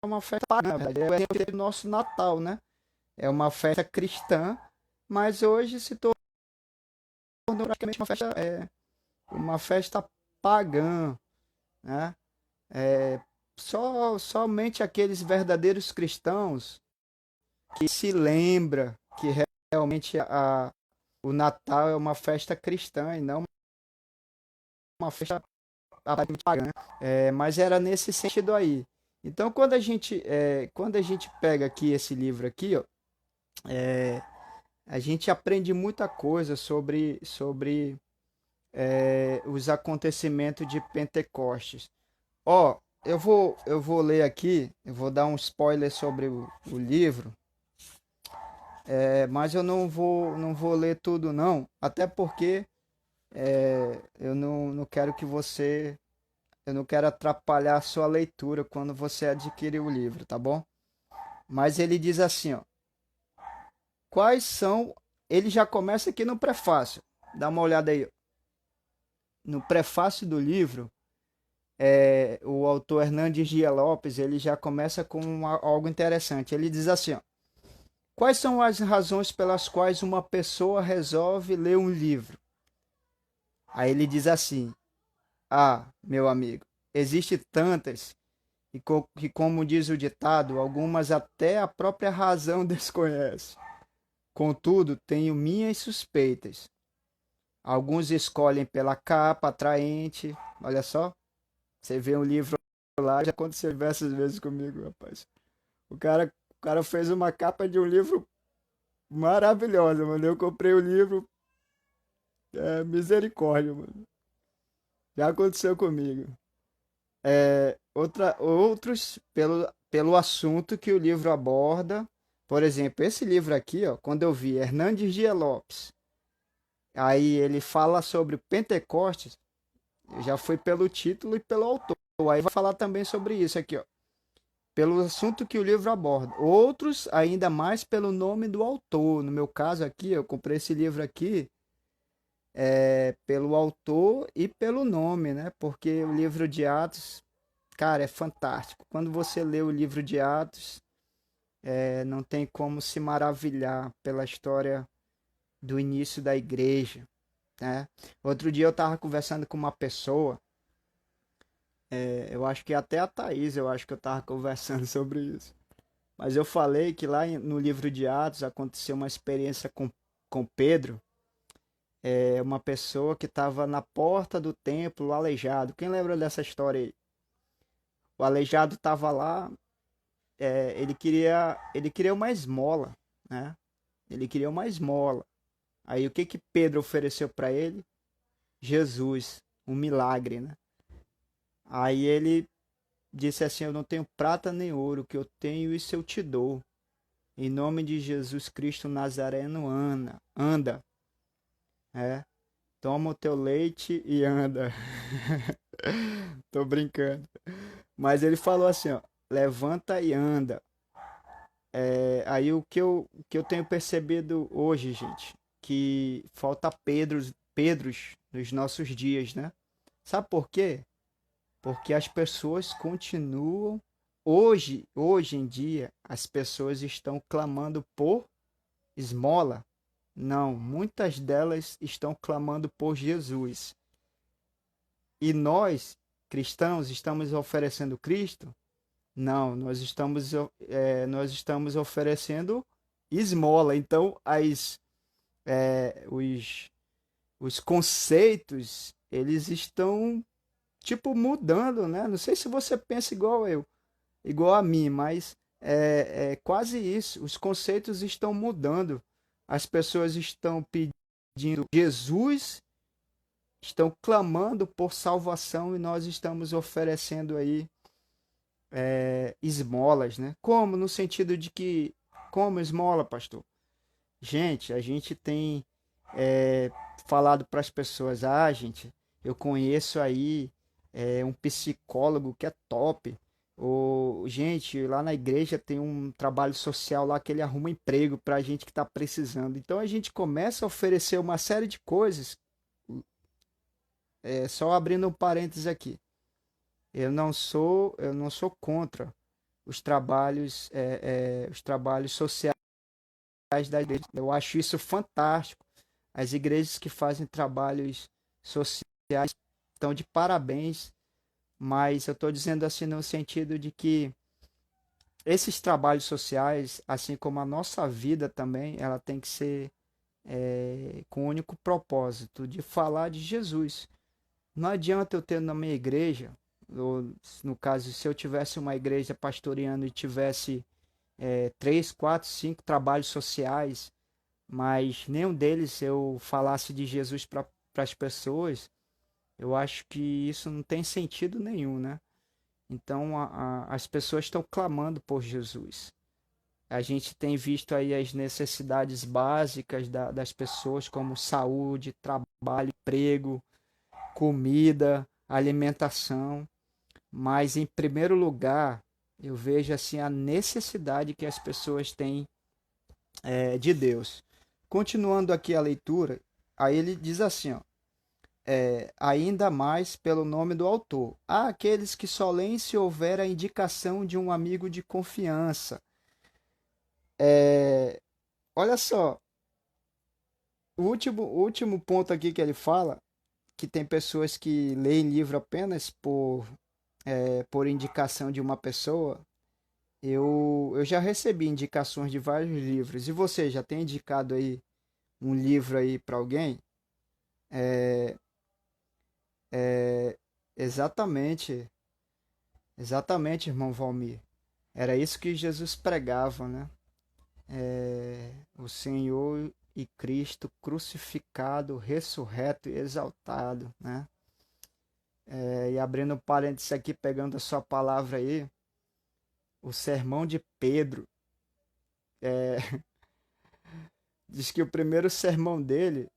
uma festa pagã, na verdade. É o exemplo do nosso Natal, né? É uma festa cristã, mas hoje se tornou praticamente uma festa pagã, né? É, somente aqueles verdadeiros cristãos que se lembra que realmente o Natal é uma festa cristã e não uma festa pagã, né? Mas era nesse sentido aí. Então, quando a gente pega aqui esse livro aqui, ó, é, a gente aprende muita coisa sobre os acontecimentos de Pentecostes. Ó, eu vou ler aqui, eu vou dar um spoiler sobre o livro, mas eu não vou ler tudo não, até porque eu não quero que você, eu não quero atrapalhar a sua leitura quando você adquirir o livro, tá bom? Mas ele diz assim, ó, quais são, ele já começa aqui no prefácio, dá uma olhada aí, ó. No prefácio do livro, o autor Hernandes Dias Lopes, ele já começa com algo interessante. Ele diz assim, ó, quais são as razões pelas quais uma pessoa resolve ler um livro? Aí ele diz assim, ah, meu amigo, existem tantas, que como diz o ditado, algumas até a própria razão desconhece. Contudo, tenho minhas suspeitas. Alguns escolhem pela capa atraente, olha só, você vê um livro lá, já aconteceu diversas vezes comigo, rapaz. O cara fez uma capa de um livro maravilhosa, mano. Eu comprei o livro, misericórdia, mano. Já aconteceu comigo. Outros, pelo assunto que o livro aborda. Por exemplo, esse livro aqui, ó, quando eu vi Hernandes Dias Lopes, aí ele fala sobre Pentecostes, já foi pelo título e pelo autor. Aí vai falar também sobre isso aqui, ó. Pelo assunto que o livro aborda. Outros, ainda mais pelo nome do autor. No meu caso aqui, eu comprei esse livro aqui pelo autor e pelo nome, né? Porque o livro de Atos, cara, é fantástico. Quando você lê o livro de Atos, não tem como se maravilhar pela história do início da igreja, né? Outro dia eu estava conversando com uma pessoa, eu acho que até a Thaís, eu acho que eu estava conversando sobre isso. Mas eu falei que lá no livro de Atos aconteceu uma experiência com Pedro, uma pessoa que estava na porta do templo, aleijado. Quem lembra dessa história aí? O aleijado estava lá, ele queria uma esmola, né? Ele queria uma esmola. Aí o que que Pedro ofereceu para ele? Jesus, um milagre, né? Aí ele disse assim: eu não tenho prata nem ouro, o que eu tenho isso eu te dou. Em nome de Jesus Cristo Nazareno, anda, é. Toma o teu leite e anda. Tô brincando. Mas ele falou assim, ó, levanta e anda. Aí o que eu tenho percebido hoje, gente, que falta Pedros nos nossos dias, né? Sabe por quê? Porque as pessoas continuam hoje em dia, as pessoas estão clamando por esmola. Não, muitas delas estão clamando por Jesus. E nós, cristãos, estamos oferecendo Cristo? Não, nós estamos oferecendo esmola. Então, os conceitos, eles estão, tipo, mudando, né? Não sei se você pensa igual a mim, mas é quase isso. Os conceitos estão mudando. As pessoas estão pedindo Jesus, estão clamando por salvação e nós estamos oferecendo aí esmolas, né? Como? No sentido de que, como esmola, pastor? Gente, a gente tem é, falado para as pessoas, gente, eu conheço aí um psicólogo que é top. Ou, gente, lá na igreja tem um trabalho social lá que ele arruma emprego para a gente que está precisando. Então a gente começa a oferecer uma série de coisas. Só abrindo um parênteses aqui. Eu não sou contra os trabalhos sociais da igreja. Eu acho isso fantástico. As igrejas que fazem trabalhos sociais estão de parabéns, mas eu estou dizendo assim no sentido de que esses trabalhos sociais, assim como a nossa vida também, ela tem que ser com o único propósito de falar de Jesus. Não adianta eu ter na minha igreja, ou no caso, se eu tivesse uma igreja pastoreando e tivesse 3, 4, 5 trabalhos sociais, mas nenhum deles eu falasse de Jesus para as pessoas, eu acho que isso não tem sentido nenhum, né? Então as pessoas estão clamando por Jesus. A gente tem visto aí as necessidades básicas das pessoas, como saúde, trabalho, emprego, comida, alimentação. Mas em primeiro lugar, eu vejo assim a necessidade que as pessoas têm de Deus. Continuando aqui a leitura, aí ele diz assim, ó, ainda mais pelo nome do autor. Há aqueles que só leem se houver a indicação de um amigo de confiança. É, olha só, o último ponto aqui que ele fala, que tem pessoas que leem livro apenas por indicação de uma pessoa. Eu já recebi indicações de vários livros. E você já tem indicado aí um livro aí para alguém? É, é, exatamente, exatamente, irmão Valmir. Era isso que Jesus pregava, né? O Senhor e Cristo crucificado, ressurreto e exaltado, né? E abrindo um parênteses aqui, pegando a sua palavra aí, o sermão de Pedro, diz que o primeiro sermão dele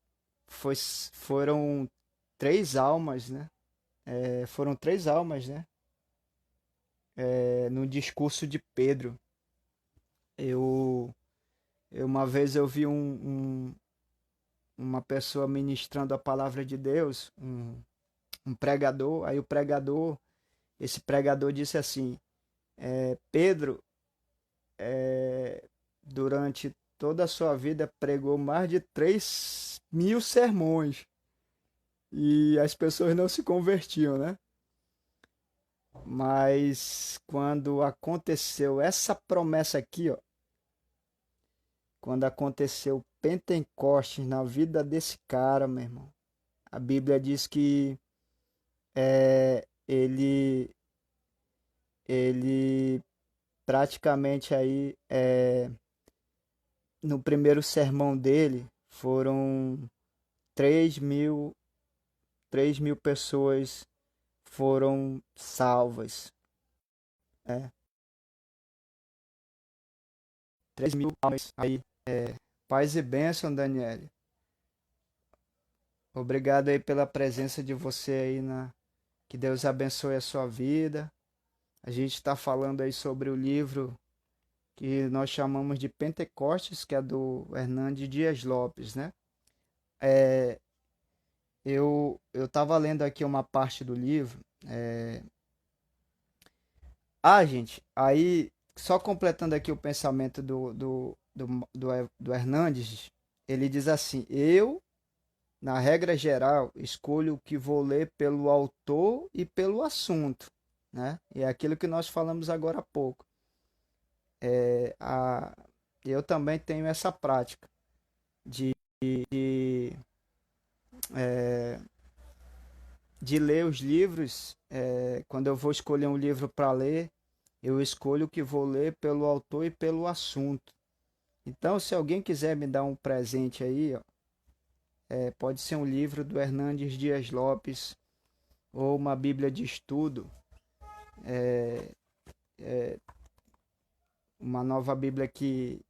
foram 3 almas, né? Foram 3 almas, né? No discurso de Pedro. Eu, uma vez eu vi uma pessoa ministrando a palavra de Deus, um pregador. Aí esse pregador disse assim: Pedro, durante toda a sua vida, pregou mais de 3.000 sermões e as pessoas não se convertiam, né? Mas quando aconteceu essa promessa aqui, ó, quando aconteceu Pentecostes na vida desse cara, meu irmão, a Bíblia diz que ele ele praticamente aí no primeiro sermão dele foram 3.000 3.000 pessoas foram salvas. 3.000 almas aí. Paz e bênção, Daniele. Obrigado aí pela presença de você aí que Deus abençoe a sua vida. A gente está falando aí sobre o livro que nós chamamos de Pentecostes, que é do Hernandes Dias Lopes, né? É, eu estava lendo aqui uma parte do livro. Gente, aí só completando aqui o pensamento do Hernandes, ele diz assim: eu, na regra geral, escolho o que vou ler pelo autor e pelo assunto, né? E é aquilo que nós falamos agora há pouco. É, a, eu também tenho essa prática de, de ler os livros. Quando eu vou escolher um livro para ler, eu escolho o que vou ler pelo autor e pelo assunto. Então, se alguém quiser me dar um presente aí, ó, pode ser um livro do Hernandes Dias Lopes ou uma Bíblia de estudo, uma nova Bíblia que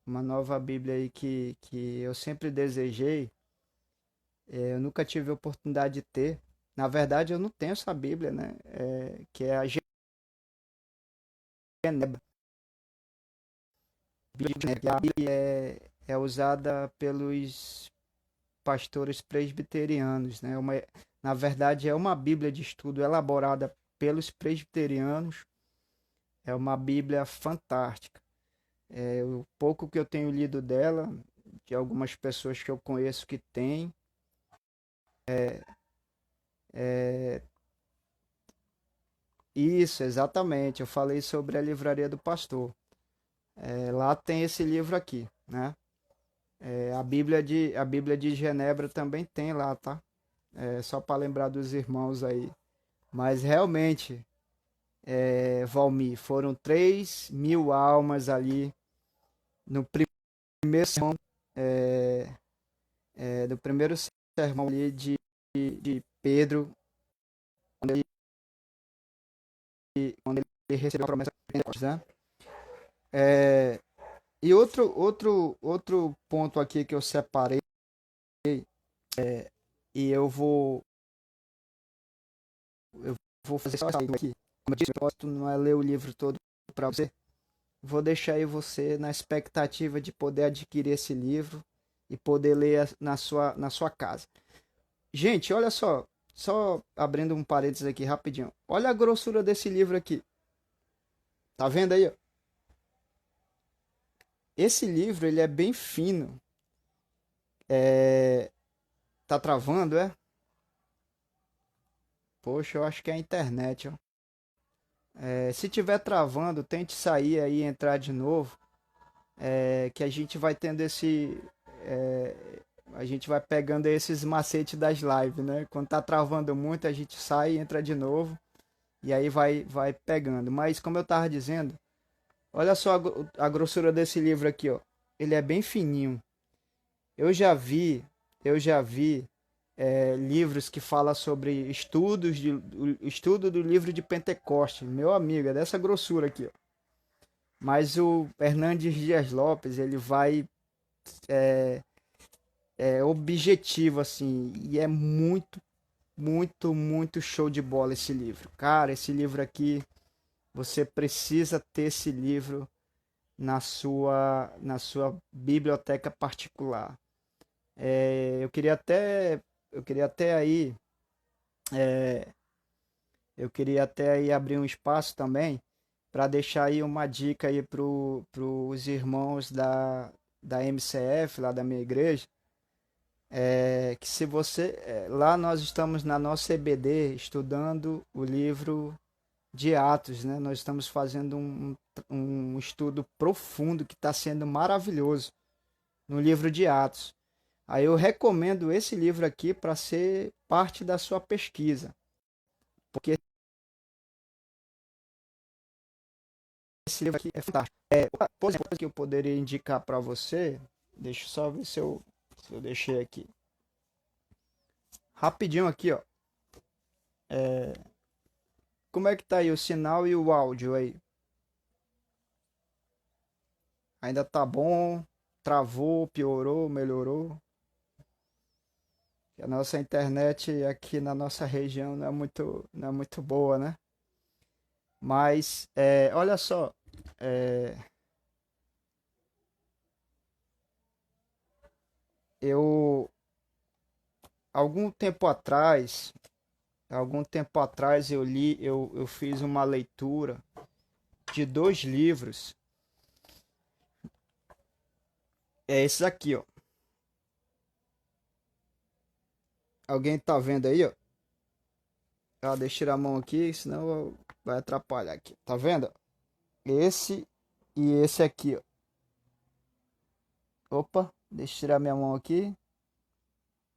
uma nova Bíblia aí que eu sempre desejei. Eu nunca tive a oportunidade de ter. Na verdade, eu não tenho essa Bíblia, né? Que é a Genebra. A Bíblia é usada pelos pastores presbiterianos, né? Na verdade, é uma Bíblia de estudo elaborada pelos presbiterianos. É uma Bíblia fantástica. O pouco que eu tenho lido dela, de algumas pessoas que eu conheço que têm, é, isso, exatamente. Eu falei sobre a Livraria do Pastor. Lá tem esse livro aqui, né? A Bíblia de Genebra também tem lá, tá? Só para lembrar dos irmãos aí. Mas realmente, Valmir, foram 3.000 almas ali no primeiro sermão, é, do primeiro sermão ali de Pedro, quando ele recebeu a promessa de Pentecostes, né? É, e outro ponto aqui que eu separei, e eu vou fazer só isso aqui. Como eu disse, o propósito não é ler o livro todo para você. Vou deixar aí você na expectativa de poder adquirir esse livro e poder ler na sua casa. Gente, olha só abrindo um parênteses aqui rapidinho. Olha a grossura desse livro aqui. Tá vendo aí, ó? Esse livro, ele é bem fino. É... Tá travando, é? Poxa, eu acho que é a internet, ó. Se tiver travando, tente sair aí e entrar de novo. Que a gente vai tendo é, a gente vai pegando esses macetes das lives, né? Quando tá travando muito, a gente sai e entra de novo e aí vai pegando. Mas como eu tava dizendo, olha só a grossura desse livro aqui, ó. Ele é bem fininho. Eu já vi, eu já vi livros que falam sobre o estudo do livro de Pentecoste. Meu amigo, é dessa grossura aqui, ó. Mas o Hernandes Dias Lopes, ele vai objetivo, assim, e é muito show de bola esse livro. Cara, esse livro aqui, você precisa ter esse livro na sua biblioteca particular. Eu queria até aí, eu queria até aí abrir um espaço também para deixar aí uma dica aí pros irmãos da MCF, lá da minha igreja. Que se você lá nós estamos na nossa EBD estudando o livro de Atos, né? Nós estamos fazendo um estudo profundo que está sendo maravilhoso no livro de Atos. Aí eu recomendo esse livro aqui para ser parte da sua pesquisa, porque esse livro aqui é fantástico. Por exemplo, que eu poderia indicar para você, deixa eu só ver se eu deixei aqui. Rapidinho aqui, ó. Como é que tá aí o sinal e o áudio aí? Ainda tá bom? Travou, piorou, melhorou? A nossa internet aqui na nossa região não é muito boa, né? Mas, olha só, é, eu, algum tempo atrás, eu fiz uma leitura de dois livros, esses aqui, ó. Alguém tá vendo aí, ó? Deixa eu tirar a mão aqui, senão vai atrapalhar aqui. Tá vendo? Esse e esse aqui, ó. Opa, deixa eu tirar minha mão aqui.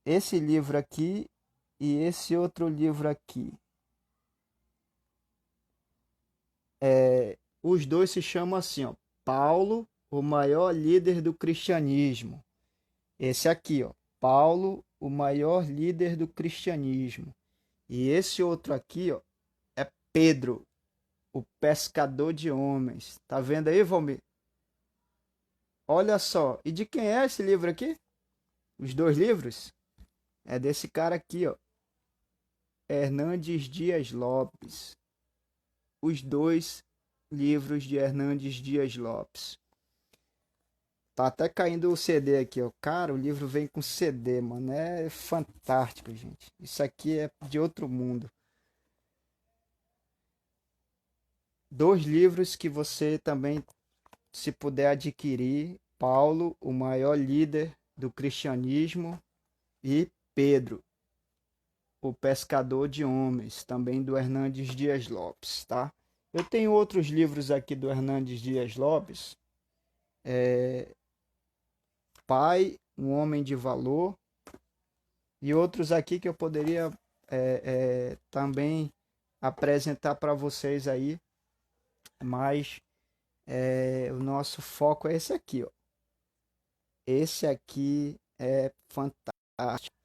Esse livro aqui e esse outro livro aqui. Os dois se chamam assim, ó. Paulo o maior líder do cristianismo. Esse aqui, ó, Paulo, o maior líder do cristianismo. E esse outro aqui, ó, é Pedro, o pescador de homens. Tá vendo aí, Valmir? Olha só. E de quem é esse livro aqui? Os dois livros? É desse cara aqui, ó, Hernandes Dias Lopes. Os dois livros de Hernandes Dias Lopes. Tá até caindo o CD aqui, ó. Cara, o livro vem com CD, mano. É fantástico, gente. Isso aqui é de outro mundo. Dois livros que você também, se puder adquirir: Paulo, o maior líder do cristianismo, e Pedro, o pescador de homens, também do Hernandes Dias Lopes, tá? Eu tenho outros livros aqui do Hernandes Dias Lopes. Pai, um homem de valor, e outros aqui que eu poderia também apresentar para vocês aí, mas o nosso foco é esse aqui, ó. Esse aqui é fantástico.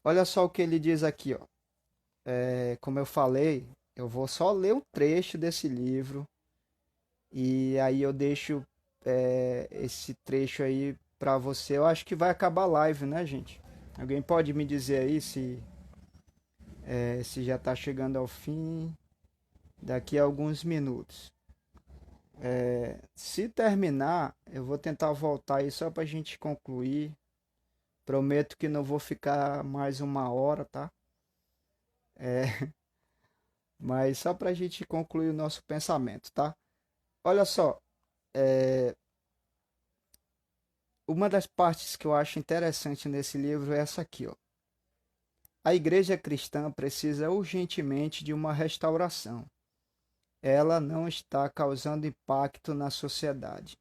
Olha só o que ele diz aqui, ó. Como eu falei, eu vou só ler um trecho desse livro e aí eu deixo esse trecho aí para você. Eu acho que vai acabar a live, né, gente? Alguém pode me dizer aí se já está chegando ao fim daqui a alguns minutos. Se terminar, eu vou tentar voltar aí só para a gente concluir. Prometo que não vou ficar mais uma hora, tá? Mas só para a gente concluir o nosso pensamento, tá? Olha só, uma das partes que eu acho interessante nesse livro é essa aqui, ó. A igreja cristã precisa urgentemente de uma restauração. Ela não está causando impacto na sociedade.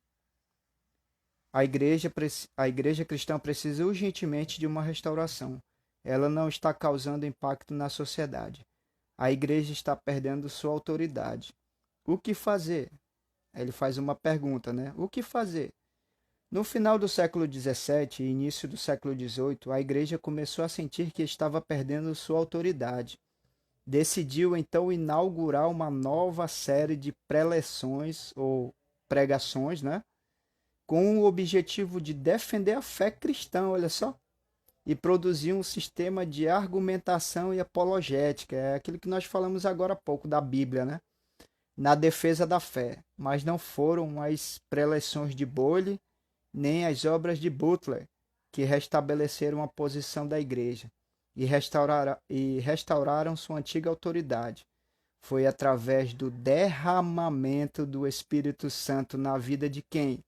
A igreja cristã precisa urgentemente de uma restauração. Ela não está causando impacto na sociedade. A igreja está perdendo sua autoridade. O que fazer? Ele faz uma pergunta, né? O que fazer? No final do século XVII e início do século XVIII, a igreja começou a sentir que estava perdendo sua autoridade. Decidiu então inaugurar uma nova série de preleções ou pregações, né? Com o objetivo de defender a fé cristã, olha só, e produzir um sistema de argumentação e apologética. É aquilo que nós falamos agora há pouco da Bíblia, né? Na defesa da fé. Mas não foram as preleções de Boyle nem as obras de Butler que restabeleceram a posição da igreja e restauraram sua antiga autoridade. Foi através do derramamento do Espírito Santo na vida de quem?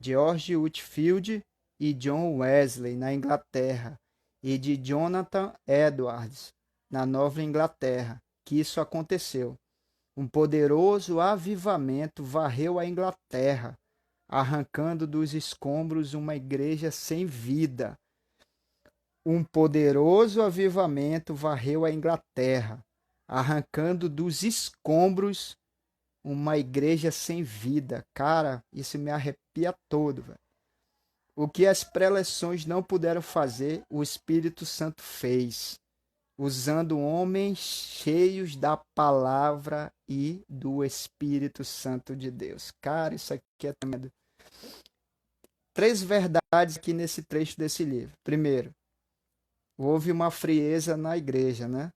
George Whitefield e John Wesley, na Inglaterra, e de Jonathan Edwards, na Nova Inglaterra, que isso aconteceu. Um poderoso avivamento varreu a Inglaterra, arrancando dos escombros uma igreja sem vida. Um poderoso avivamento varreu a Inglaterra, arrancando dos escombros uma igreja sem vida. Cara, isso me arrepia todo, velho. O que as preleções não puderam fazer, o Espírito Santo fez, usando homens cheios da palavra e do Espírito Santo de Deus. Cara, isso aqui é tremendo. Três verdades aqui nesse trecho desse livro. Primeiro, houve uma frieza na igreja, né?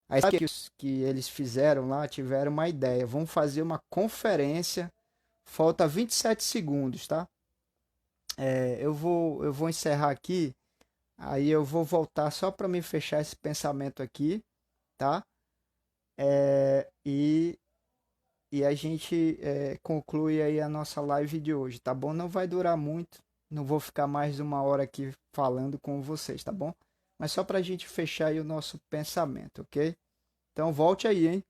Aí sabe que eles fizeram lá? Tiveram uma ideia. Vamos fazer uma conferência. Falta 27 segundos, tá? Eu vou encerrar aqui. Aí eu vou voltar só para me fechar esse pensamento aqui, tá? E a gente conclui aí a nossa live de hoje, tá bom? Não vai durar muito, não vou ficar mais de uma hora aqui falando com vocês, tá bom? Mas só para a gente fechar aí o nosso pensamento, ok? Então volte aí, hein?